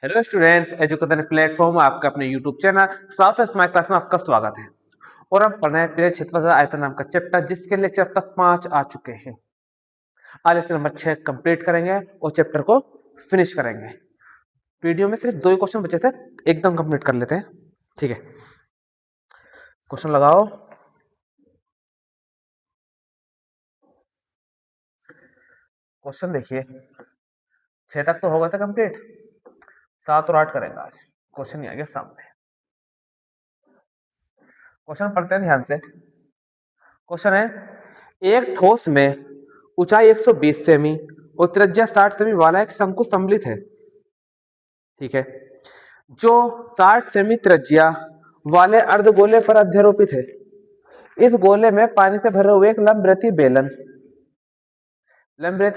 Hello students, education platform आपका अपने YouTube channel साफ स्मार्ट क्लास में आपका स्वागत है। और हम पढ़ रहे हैं क्षेत्रफल आयतन नाम का चैप्टर, जिसके लेक्चर अब तक 5 आ चुके हैं। आज लेक्चर नंबर 6 कंप्लीट करेंगे और चैप्टर को फिनिश करेंगे। वीडियो में सिर्फ 2 ही क्वेश्चन बचे थे, एकदम कंप्लीट कर लेते हैं। ठीक है, क्वेश्चन लगाओ। क्वेश्चन देखिए, 6 तक तो हो गया था कंप्लीट, 7 और 8 करेंगे आज। क्वेश्चन नहीं आ गया सामने। क्वेश्चन पढ़ते हैं ध्यान से। क्वेश्चन है, एक ठोस में ऊंचाई 120 सेमी और त्रिज्या 60 सेमी वाला एक शंकु सम्मिलित है। ठीक है, जो 60 सेमी त्रिज्या वाले अर्धगोले पर अध्यारोपित है। इस गोले में पानी से भरे हुए एक लंबरेती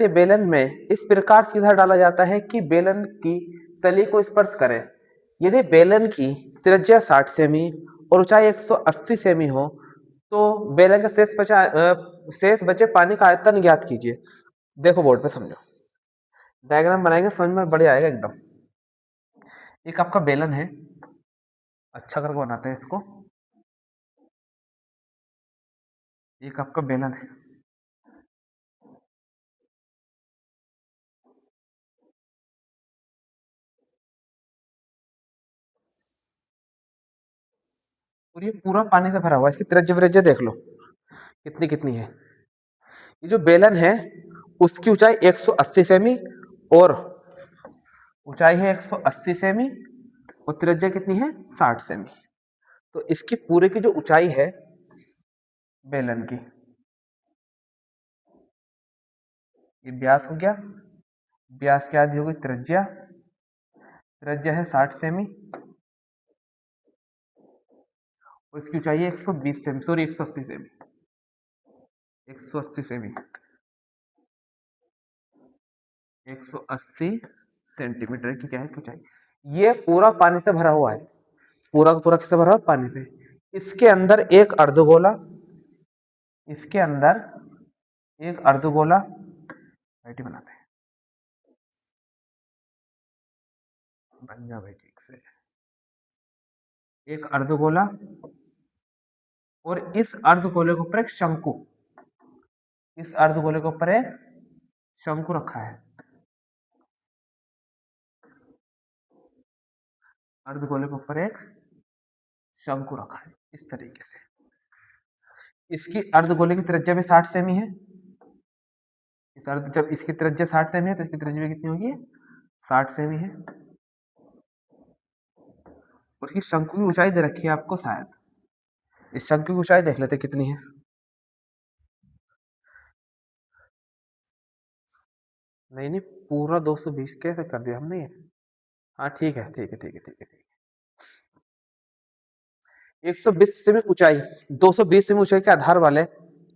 बेलन में इस प्रकार सीधा डाला जाता है कि बेलन की तली को स्पर्श करे। यदि बेलन की त्रिज्या 60 सेमी और ऊंचाई 180 सेमी हो तो बेलन का शेष बचे पानी का आयतन ज्ञात कीजिए। देखो बोर्ड पे समझो, डायग्राम बनाएंगे, समझ में बढ़िया आएगा एकदम। एक आपका बेलन है, अच्छा करके बनाते हैं इसको। एक आपका बेलन है, और ये पूरा पानी से भरा हुआ है। इसकी त्रिज्या देख लो कितनी कितनी है। ये जो बेलन है उसकी ऊंचाई 180 सेमी और ऊंचाई है 180 सेमी और त्रिज्या कितनी है 60 सेमी। तो इसकी पूरे की जो ऊंचाई है बेलन की, ये व्यास हो गया, व्यास की आधी हो गई त्रिज्या, त्रिज्या है 60 सेमी और इसकी ऊंचाई है 120 semi, sorry 180 semi, 180 semi, 180 centimetre की क्या है इसकी ऊंचाई। ये पूरा पानी से भरा हुआ है, पूरा का पूरा किससे भरा हुआ? पानी से। इसके अंदर एक अर्धगोला, इसके अंदर एक अर्धगोला बनाते हैं, बन जा भाई ठीक से। एक अर्धगोला और इस अर्धगोले के ऊपर एक शंकु, इस अर्धगोले के ऊपर एक शंकु रखा है, अर्धगोले के ऊपर एक शंकु रखा है इस तरीके से। इसकी अर्धगोले की त्रिज्या भी 60 सेमी है। जब इसकी त्रिज्या 60 सेमी है तो इसकी त्रिज्या भी कितनी होगी? 60 सेमी है। और इसकी शंकु की ऊंचाई दे रखी है आपको शायद, इस शंकु की ऊंचाई देख लेते कितनी है। नहीं नहीं, पूरा 220 कैसे कर दिया हमने ये? हाँ ठीक है ठीक है ठीक है ठीक है ठीक है। 120 सेमी ऊंचाई, 220 सेमी ऊंचाई के आधार वाले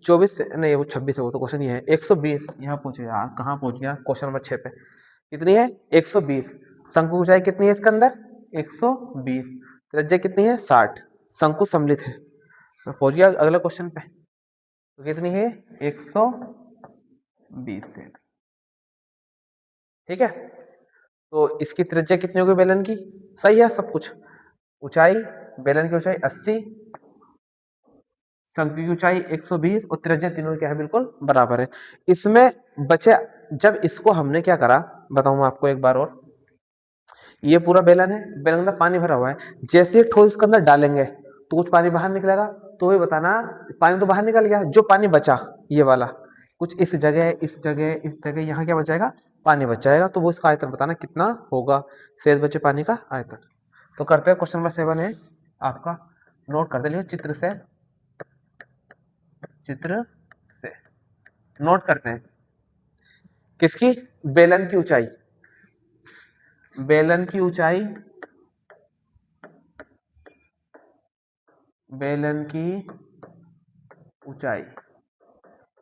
24 से नहीं, वो 26 है, वो तो क्वेश्चन ये है। 120 यहाँ पहुंच गया, कहाँ पहुंच गया? क्वेश्चन नंबर 6 पे कितनी है? 120। शंकु ऊंचाई कितनी है इसके अंदर? 120। त्रिज्या कितनी है? 60। शंकु सम्मिलित है। मैं पहुंच गया अगले क्वेश्चन पे। तो कितनी है? 120 से। ठीक है, तो इसकी त्रिज्या कितनी होगी बेलन की? सही है सब कुछ। ऊंचाई, बेलन की ऊंचाई 80, शंकु की ऊंचाई 120 और त्रिज्या तीनों क्या है? बिल्कुल बराबर है। इसमें बचे, जब इसको हमने क्या करा बताऊं आपको एक बार और। ये पूरा बेलन है, बेलन के अंदर पानी भरा हुआ है। जैसे ही ठोस इसके अंदर डालेंगे तो कुछ पानी बाहर निकलेगा, तो ये बताना पानी तो बाहर निकल गया, जो पानी बचा ये वाला कुछ इस जगह इस जगह इस जगह यहाँ क्या बचाएगा? पानी बच जाएगा। तो वो इसका आयतन बताना कितना होगा, शेष बचे पानी का आयतन। तो करते हैं, क्वेश्चन नंबर 7 है आपका, नोट करते लिए चित्र से, चित्र से नोट करते हैं। किसकी? बेलन की ऊंचाई, बेलन की ऊंचाई, बेलन की ऊंचाई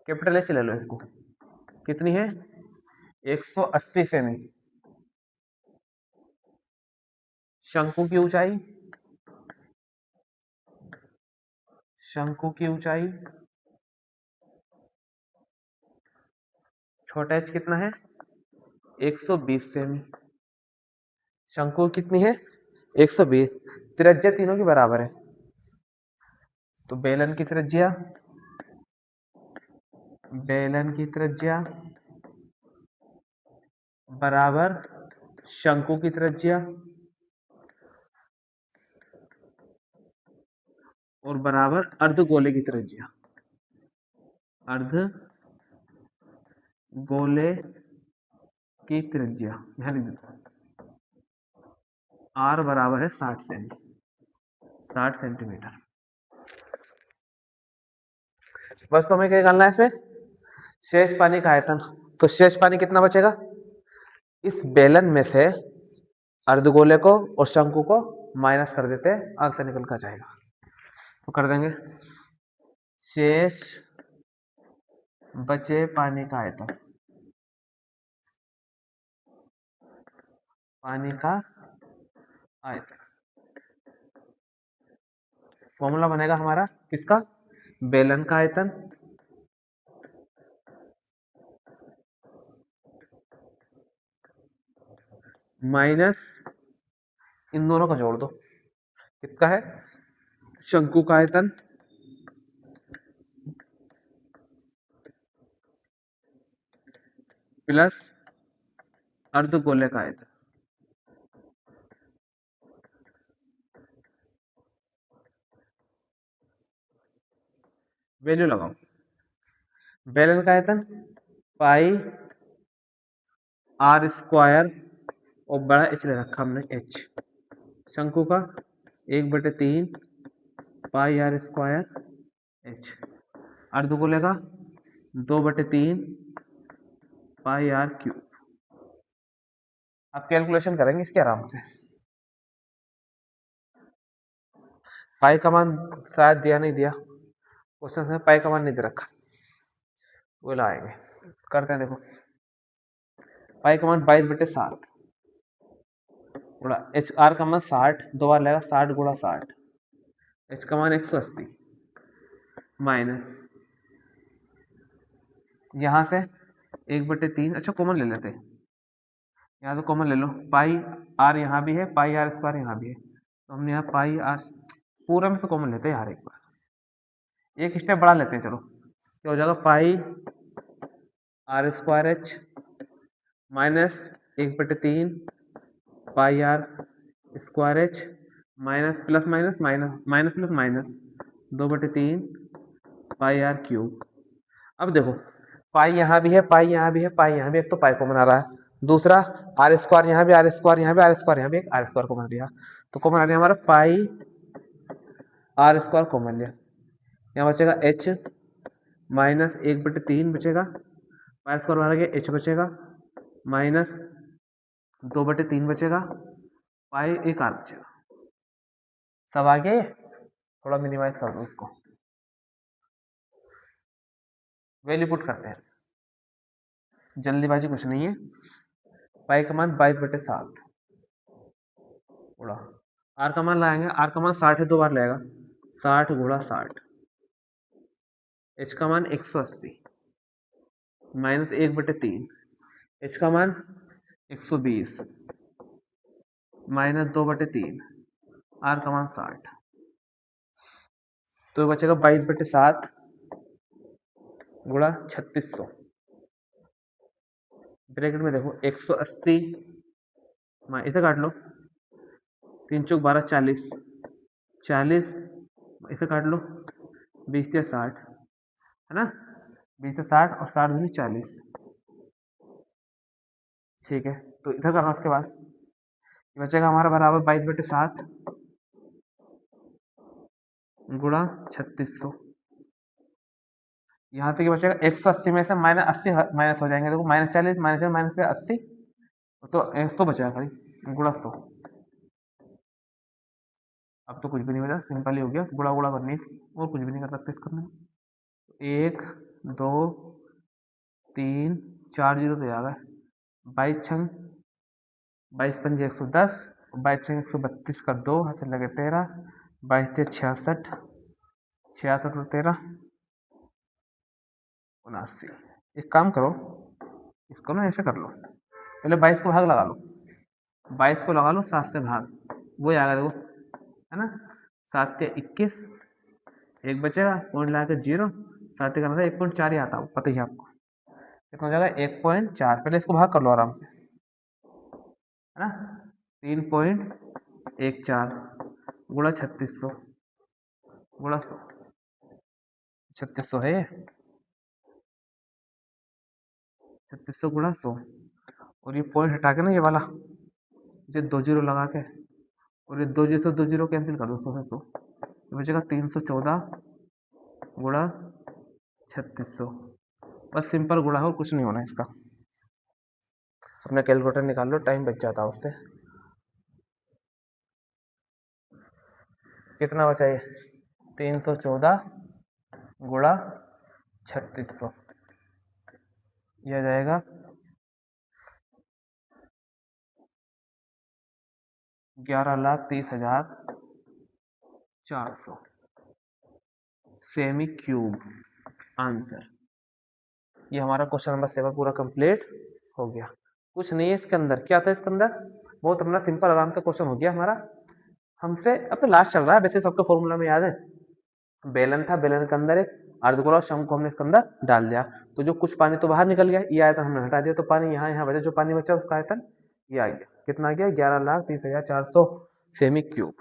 कैपिटल एस ले लो इसको, कितनी है? 180 सेमी। शंकु की ऊंचाई, शंकु की ऊंचाई छोटा एच कितना है? 120 सेमी। शंकु कितनी है 120, त्रिज्या तीनों की बराबर है, तो बेलन की त्रिज्या बराबर शंकु की त्रिज्या और बराबर अर्धगोले की त्रिज्या। अर्धगोले की त्रिज्या यहां लिख देता हूं, आर बराबर है 60 सेंटीमीटर। बस तो हमें क्या निकालना है इसमें, शेष पानी का आयतन। तो शेष पानी कितना बचेगा, इस बेलन में से अर्धगोले को और शंकु को माइनस कर देते हैं, आग से निकल कर जाएगा। तो कर देंगे शेष बचे पानी का आयतन, पानी का आयतन फॉर्मूला बनेगा हमारा किसका, बेलन का आयतन माइनस इन दोनों का जोड़ दो, कितना है शंकु का आयतन प्लस अर्धगोले का आयतन। वैल्यू लगाओ, बेलन का आयतन पाई आर स्क्वायर और बड़ा एच ले रखा हमने एच, शंकु का 1/3 पाई आर स्क्वायर एच, अर्धगोले का 2/3 पाई आर क्यूब। अब कैलकुलेशन करेंगे इसके आराम से। पाई का मान शायद दिया नहीं दिया, क्वेश्चन में पाई का मान नहीं दे रखा, वो लाएंगे, करते हैं। देखो पाई का मान 22/7 गुणा एच, आर का मान 60 दो बार लेगा 60 गुणा 60, एच का मान 180 माइनस यहाँ से 1/3, अच्छा कॉमन ले लेते हैं, यहाँ तो कॉमन ले लो, पाई आर यहाँ भी है, पाई आर स्क्वायर यहाँ भी है, तो हमने यहाँ पाई आर पूरा में से कॉमन लेते हैं यार, एक बार एक स्टेप बढ़ा लेते हैं। चलो क्या हो जाएगा, pi r square h minus 1/3 pi r square h minus plus minus minus minus plus minus 2/3 pi r cube. अब देखो पाई यहाँ भी है, पाई यहाँ भी है, पाई यहाँ भी, एक तो पाई कॉमन आ रहा है, दूसरा आर स्क्वायर यहाँ भी, आर स्क्वायर यहाँ भी, आर स्क्वायर यहाँ भी, एक आर स्क्वायर कॉमन लिया, तो कॉमन आ रहा है हमारा पाई आर स्क्वायर कॉमन लिया, यहाँ बचेगा एच माइनस 1/3 बचेगा, पाई स्क्वायर बाहर गया, एच बचेगा माइनस 2/3 बचेगा, पाई एक आर बचेगा। सब आ गया, थोड़ा मिनिमाइज कर दो इसको, वैल्यू पुट करते हैं, जल्दीबाजी कुछ नहीं है। पाई का मान 22/7 गुणा आर का मान लाएंगे, आर का मान 60 है, दो बार लगेगा 60 गुणा 60, एच का मान 180 माइनस 1/3, एच का मान 120 माइनस 2/3, आर का मान 60, तो बचेगा 22/7 गुणा 3600, ब्रैकेट में देखो 180 इसे काट लो, 3 चौक 12 40 40, इसे काट लो 20 या 60 है ना, 20 से 60 और 60 दूनी 40, ठीक है। तो इधर करना, उसके बाद बचेगा हमारा बराबर 22/7 गुणा 3600, यहाँ से क्या बचेगा 180 में से -80 माइनस हो जाएंगे, देखो -40 माइनस 80, तो 100 बचेगा खाली गुणा 100। अब तो कुछ भी नहीं बचा, सिंपल ही हो गया, गुणा गुणा करनी है इसकी, और कुछ भी नहीं कर सकते इसका। 1 2 3 4 जीरो तो आ गए, 22 पंजे 110, 22 132 का 2 हाथ से लगे 13, 22 66 66 और 13 79। एक काम करो, इसको ना ऐसे कर लो, पहले 22 को भाग लगा लो, 22 को लगा लो 7 से भाग, वो आएगा देखो, है ना, 7 या 21, एक बचेगा, पॉइंट लगा के 0, 7 का मतलब 1.4 ही आता है, पता ही आपको कितना हो जाएगा 1.4। पहले इसको भाग कर लो आराम से, है ना, 3.14 गुणा 3600 गुणा 100, 3600 है, 3600 गुणा 100, और ये पॉइंट हटा के ना ये वाला, ये 2 जीरो लगा के, और ये 2 जीरो कैंसिल कर दो, 100 से 100, ये बचेगा 314 गुणा 3600। बस सिंपल गुणा हो, कुछ नहीं होना इसका। अपना कैलकुलेटर निकाल लो, टाइम बच जाता है उससे। कितना बचा ये, 314 गुणा 3600, यह जाएगा 11,30,400 सेमी क्यूब आंसर। ये हमारा क्वेश्चन नंबर 7 पूरा कंप्लीट हो गया। कुछ नहीं है इसके अंदर, क्या था इसके अंदर, बहुत अपना सिंपल आराम से क्वेश्चन हो गया हमारा हमसे। अब तो लास्ट चल रहा है, वैसे सबका फॉर्मूला में याद है, बेलन था, बेलन के अंदर एक अर्धगोला शंकु हमने इसके अंदर डाल दिया, तो जो कुछ पानी तो बाहर निकल गया, ये आयतन हमने हटा दिया, तो पानी यहाँ बचा, जो पानी बचा उसका आयतन ये आ गया, कितना आ गया 11,30,400 सेमी क्यूब।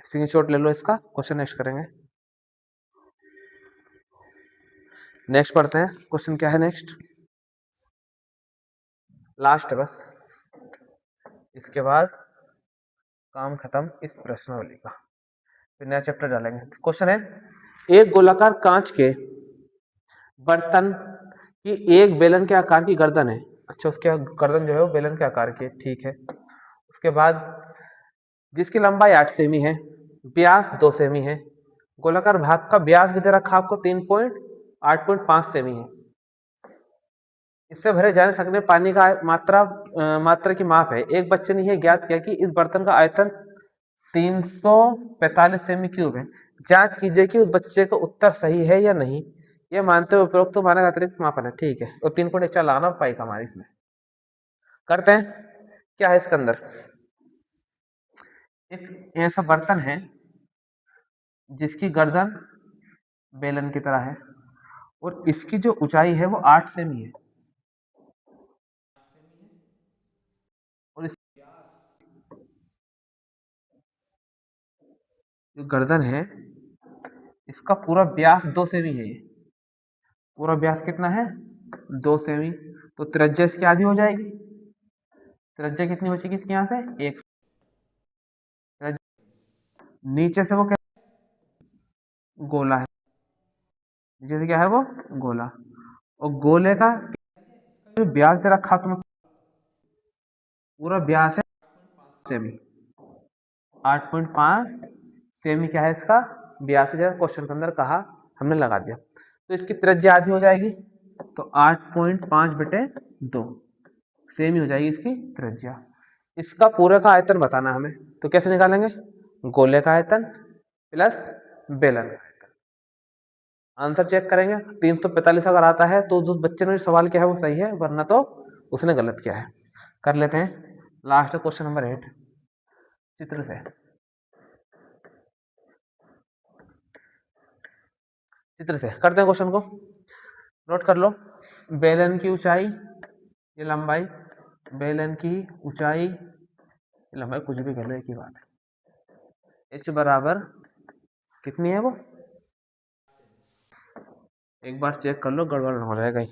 स्क्रीनशॉट ले लो इसका। क्वेश्चन नेक्स्ट करेंगे, नेक्स्ट पढ़ते हैं। क्वेश्चन क्या है नेक्स्ट, लास्ट है बस, इसके बाद काम खत्म इस प्रश्नावली का, फिर नया चैप्टर डालेंगे। क्वेश्चन है, एक गोलाकार कांच के बर्तन की एक बेलन के आकार की गर्दन है। अच्छा, उसके गर्दन जो है वो बेलन के आकार की है, ठीक है। उसके बाद जिसकी लंबाई 8 सेमी है, व्यास 2 सेमी है, गोलाकार भाग का व्यास भी दे रखा आपको 8.5 सेमी है। इससे भरे जाने सकने पानी का मात्रा की माप है। एक बच्चे ने यह ज्ञात किया कि इस बर्तन का आयतन 345 सेमी क्यूब है। जांच कीजिए कि उस बच्चे का उत्तर सही है या नहीं। यह मानते हुए उपरोक्त तो माना अतिरिक्त मापन है, ठीक है। तो 3.4 लगाना पाई का हमारे इसमें। करते हैं, क्या है इसके अंदर, एक ऐसा बर्तन है जिसकी गर्दन बेलन की तरह है, और इसकी जो ऊंचाई है वो 8 सेमी है, और इस जो गर्दन है इसका पूरा व्यास 2 सेमी है। ये पूरा व्यास कितना है 2 सेमी, तो त्रिज्या इसकी आधी हो जाएगी। त्रिज्या कितनी बचेगी इसके यहाँ से 1। नीचे से वो क्या गोला है, नीचे से क्या है वो गोला, और गोले का जो व्यास दे रखा तुम्हें, पूरा व्यास है सेमी, 8.5 सेमी क्या है इसका व्यास, जैसा क्वेश्चन के अंदर कहा हमने लगा दिया। तो इसकी त्रिज्या आधी हो जाएगी, तो 8.5 बटे 2 सेमी हो जाएगी इसकी त्रिज्या। इसका पूरे का आयतन बताना हमें, तो कैसे निकालेंगे, गोले का आयतन प्लस बेलन का आयतन। आंसर चेक करेंगे, 345 अगर आता है तो जो बच्चे ने जो सवाल किया है वो सही है, वरना तो उसने गलत किया है। कर लेते हैं लास्ट क्वेश्चन नंबर 8 चित्र से। चित्र से करते हैं क्वेश्चन को, नोट कर लो। बेलन की ऊंचाई, ये लंबाई, बेलन की ऊंचाई लंबाई कुछ भी कर लो एक ही बात है। h बराबर कितनी है वो, एक बार चेक कर लो गड़बड़ ना हो जाए कहीं।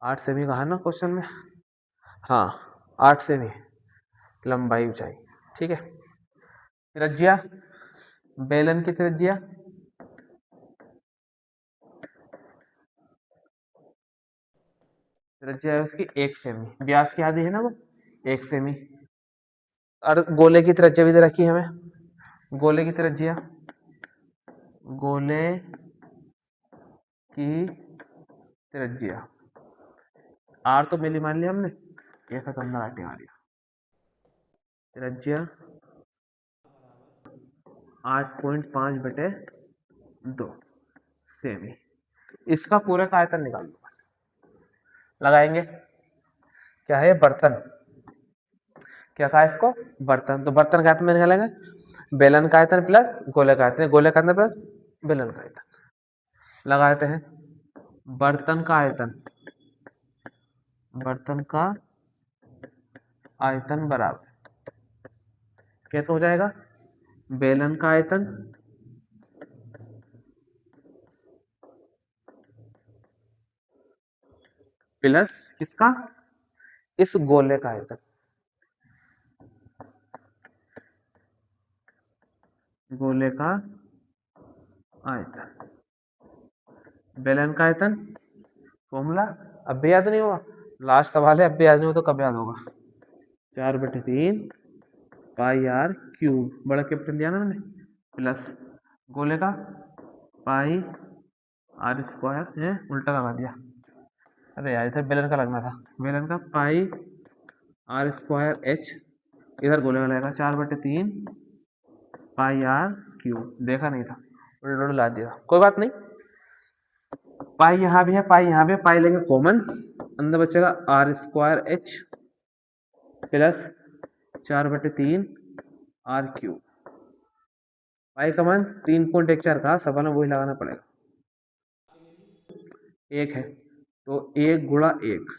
8 सेमी कहा ना क्वेश्चन में, हाँ 8 सेमी लंबाई ऊंचाई, ठीक है। त्रिज्या, बेलन की त्रिज्या त्रिज्या है उसकी 1 सेमी, व्यास की आधी है ना वो 1 सेमी, और गोले की त्रिज्या भी दे रखी है हमें। गोले की त्रिज्या, गोले की त्रिज्या आर तो मिली मान लिया हमने, ऐसा करना राइटिंग आ रही है। त्रिज्या 8.5 बटे 2 सेमी, इसका पूरे का आयतन निकाल दो बस। लगाएंगे, क्या है बर्तन, क्या कहा इसको, बर्तन। तो बर्तन का आयतन में निकालेंगे बेलन का आयतन प्लस गोले का आयतन, गोले का आयतन प्लस बेलन का आयतन। लगाते हैं बर्तन का आयतन, बर्तन का आयतन बराबर कैसे हो जाएगा, बेलन का आयतन प्लस किसका, इस गोले का आयतन, गोले का आयतन। बेलन का आयतन फॉर्मूला अब भी याद नहीं हुआ, लास्ट सवाल है, अब भी याद नहीं हो तो कब याद होगा। 4/3 पाई आर क्यूब, बड़ा कैपिटल लिया ना मैंने, प्लस गोले का पाई आर स्क्वायर है, उल्टा लगा दिया, अरे यार इधर बेलन का लगना था, बेलन का पाई आर स्क्वायर एच, इधर गोले का लगेगा 4/3 पाई आर क्यूब, देखा नहीं था उल्टा ला दिया, कोई बात नहीं। पाई यहाँ भी है, पाई यहाँ भी है, पाई लेंगे कॉमन, अंदर बचेगा r square h plus 4/3 r cube. Pi का मान 3.14 का, सवाल में वही लगाना पड़ेगा, एक है तो 1 गुणा 1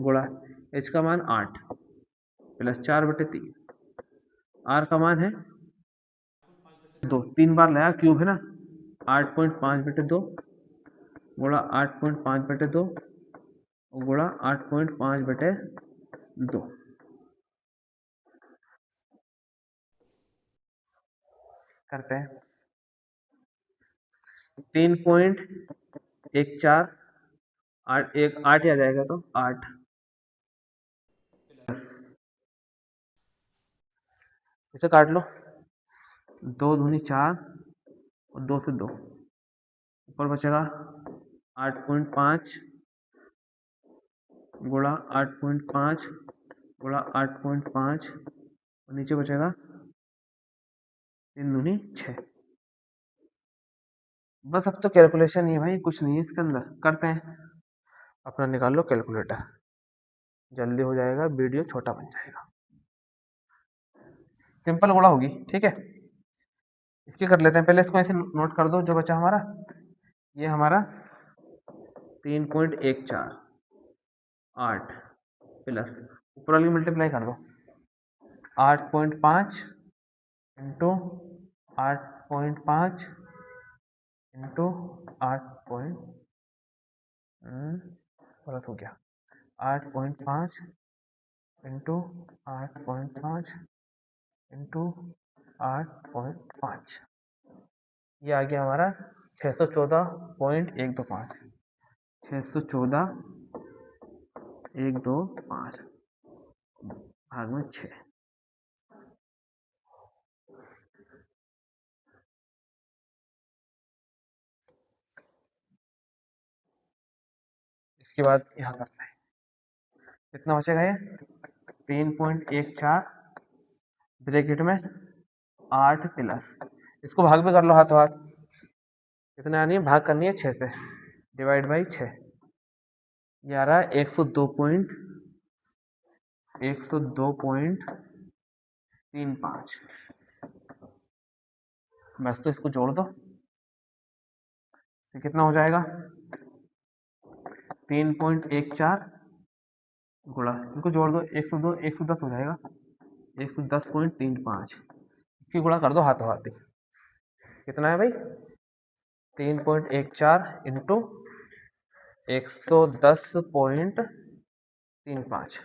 गुणा एच का मान 8 प्लस 4/3, आर का मान है 2, 3 बार लगा क्यूब है ना, 8.5/2 गुणा 8.5/2 गुणा 8.5/2 करते हैं 3.14, 8 1 8 ही आ जाएगा तो 8 प्लस, इसे काट लो, 2 दूनी 4 और 2 से 2, ऊपर बचेगा 8.5 गुणा 8.5 गुणा 8.5 और नीचे बचेगा 3 दूनी 6। बस अब तो कैलकुलेशन ही है भाई, कुछ नहीं है इसके अंदर, करते हैं, अपना निकाल लो कैलकुलेटर, जल्दी हो जाएगा, वीडियो छोटा बन जाएगा, सिंपल गुणा होगी, ठीक है। इसकी कर लेते हैं, पहले इसको ऐसे नोट कर दो, जो बचा हमारा, ये हमारा 3.14 8 प्लस ऊपर वाली मल्टीप्लाई कर दो, 8.5 इंटू 8.5 इंटू 8 गलत हो गया, 8.5 इंटू 8.5 इंटू 8.5, ये आ गया हमारा 614.125, 614.125 भाग में 6। इसके बाद यहाँ करते हैं, कितना बचेगा ये 3.14 ब्रैकेट में 8 प्लस, इसको भाग भी कर लो हाथों हाथ, कितना आनी है, भाग करनी है 6 से, डिवाइड बाई 6, ये आ रहा है 102.35, बस तो इसको जोड़ दो, तो कितना हो जाएगा 3.14 गुणा, इनको जोड़ दो 102 110 हो जाएगा, 110.35, इसकी गुणा कर दो हाथों हाथ, कितना है भाई 3.14 इंटू 110.35,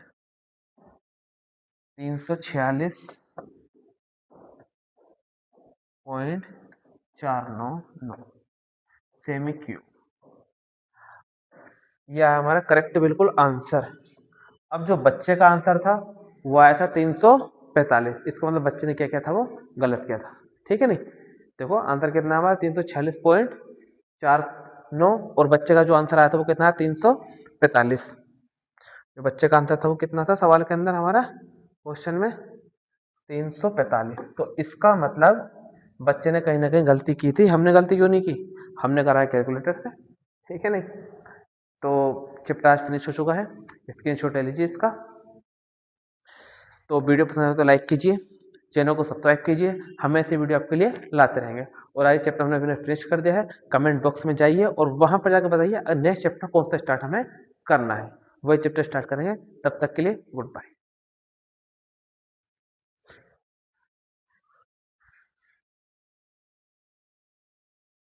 346.499 सेमी क्यूब, यह हमारा करेक्ट बिल्कुल आंसर। अब जो बच्चे का आंसर था वो आया था 345, इसका मतलब बच्चे ने क्या किया था, वो गलत किया था, ठीक है नहीं, देखो आंसर कितना हमारा 346.49, और बच्चे का जो आंसर आया था वो कितना, 345, जो बच्चे का आंसर था वो कितना था सवाल के अंदर हमारा क्वेश्चन में 345, तो इसका मतलब बच्चे ने कहीं ना कहीं गलती की थी, हमने गलती क्यों नहीं की, हमने करा है कैलकुलेटर से, ठीक है नहीं। तो चैप्टर आज फिनिश हो चुका है, स्क्रीनशॉट ले लीजिए इसका। तो वीडियो पसंद आए तो लाइक कीजिए, चैनल को सब्सक्राइब कीजिए, हम ऐसे वीडियो आपके लिए लाते रहेंगे। और आज चैप्टर हमने फिनिश कर दिया है। कमेंट बॉक्स में जाइए और वहाँ पर जाकर बताइए नेक्स्ट चैप्टर कौन सा स्टार्ट हमें करना है, वही चैप्टर स्टार्ट करेंगे। तब तक के लिए गुड बाय।